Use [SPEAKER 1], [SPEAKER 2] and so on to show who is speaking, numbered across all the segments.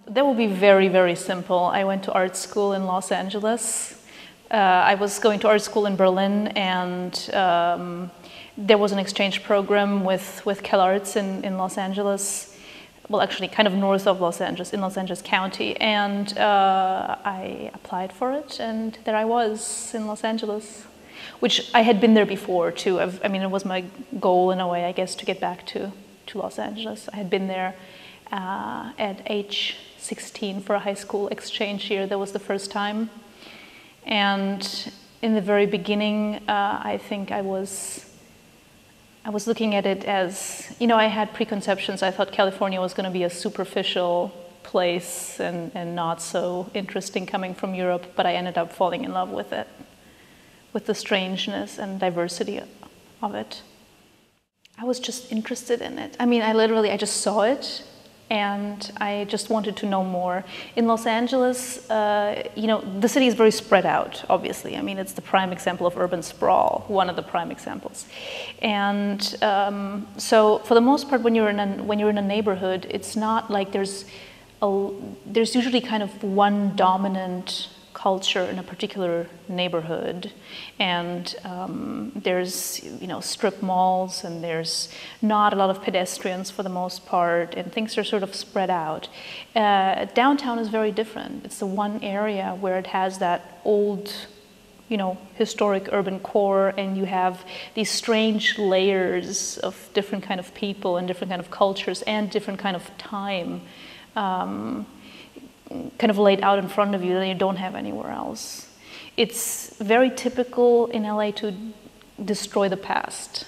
[SPEAKER 1] That will be very, very simple. I went to art school in Los Angeles. I was going to art school in Berlin, and there was an exchange program with CalArts in Los Angeles. Well, actually, kind of north of Los Angeles, in Los Angeles County. And I applied for it, and there I was in Los Angeles, which I had been there before, too. I mean, it was my goal, in a way, I guess, to get back to Los Angeles. I had been there at age 16 for a high school exchange year. That was the first time. And in the very beginning, I think I was looking at it as, you know, I had preconceptions. I thought California was going to be a superficial place and not so interesting coming from Europe, but I ended up falling in love with it, with the strangeness and diversity of it. I was just interested in it. I mean, I just saw it, and I just wanted to know more. In Los Angeles, you know, the city is very spread out, obviously. I mean, it's the prime example of urban sprawl, one of the prime examples. And so for the most part, when you're in a neighborhood, it's not like there's usually kind of one dominant culture in a particular neighborhood, and there's, you know, strip malls, and there's not a lot of pedestrians for the most part, and things are sort of spread out. Downtown is very different. It's the one area where it has that old, you know, historic urban core, and you have these strange layers of different kind of people and different kind of cultures and different kind of time kind of laid out in front of you that you don't have anywhere else. It's very typical in LA to destroy the past,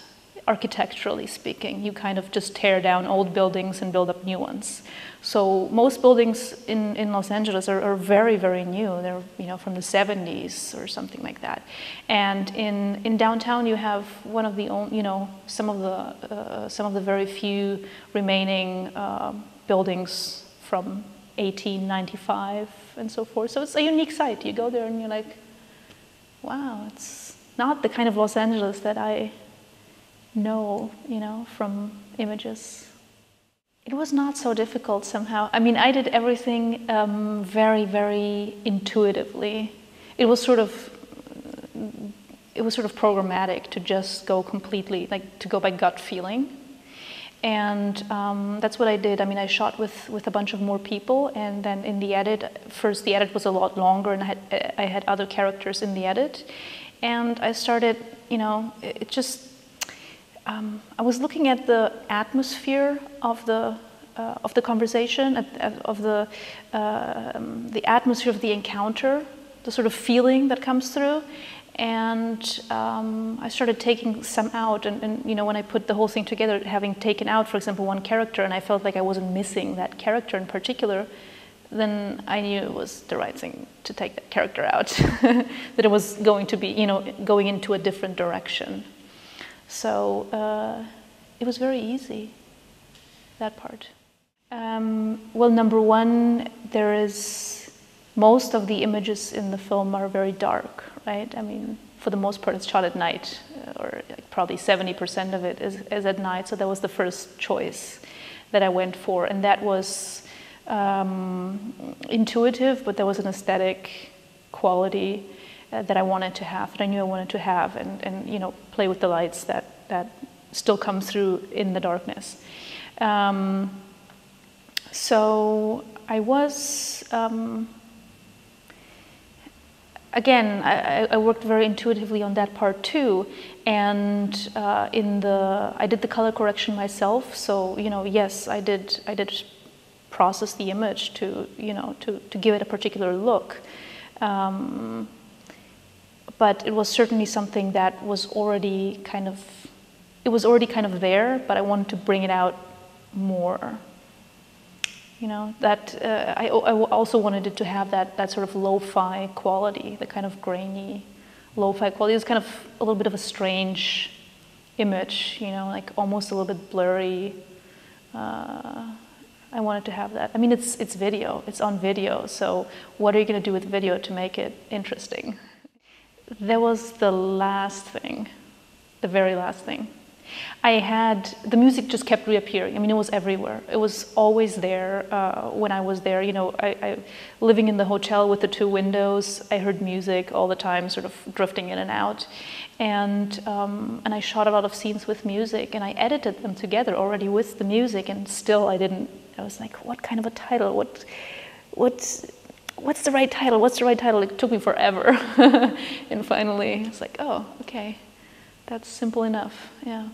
[SPEAKER 1] architecturally speaking. You kind of just tear down old buildings and build up new ones. So most buildings in Los Angeles are very, very new. They're, you know, from the 70s or something like that. And in downtown, you have one of the only, you know, some of the very few remaining buildings from 1895 and so forth. So it's a unique site. You go there and you're like, wow, it's not the kind of Los Angeles that I know, you know, from images. It was not so difficult somehow. I mean, I did everything very, very intuitively. It was sort of programmatic to just go completely, like, to go by gut feeling. And that's what I did. I mean, I shot with a bunch of more people, and then in the edit, first the edit was a lot longer, and I had other characters in the edit, and I started, you know, it just, I was looking at the atmosphere of the conversation, of the atmosphere of the encounter, the sort of feeling that comes through. And I started taking some out, and you know, when I put the whole thing together, having taken out, for example, one character, and I felt like I wasn't missing that character in particular, then I knew it was the right thing to take that character out, that it was going to be, you know, going into a different direction. So it was very easy, that part. Well, number one, most of the images in the film are very dark, right? I mean, for the most part, it's shot at night, or like probably 70% of it is at night. So that was the first choice that I went for, and that was intuitive, but there was an aesthetic quality that I wanted to have, that I knew I wanted to have, and you know, play with the lights that still come through in the darkness. So I was. Again, I worked very intuitively on that part too, and I did the color correction myself. So, you know, yes, I did process the image to, you know, to give it a particular look, but it was certainly something that was already kind of there, but I wanted to bring it out more. You know, that I also wanted it to have that sort of lo-fi quality, the kind of grainy lo-fi quality. It's kind of a little bit of a strange image, you know, like almost a little bit blurry. I wanted to have that. I mean, it's video, it's on video, so what are you going to do with video to make it interesting? That was the last thing, the very last thing. The music just kept reappearing. I mean, it was everywhere. It was always there when I was there. You know, living in the hotel with the 2 windows, I heard music all the time, sort of drifting in and out. And I shot a lot of scenes with music, and I edited them together already with the music, and still I was like, what kind of a title? What's the right title? What's the right title? It took me forever. And finally, it's like, oh, okay. That's simple enough, yeah.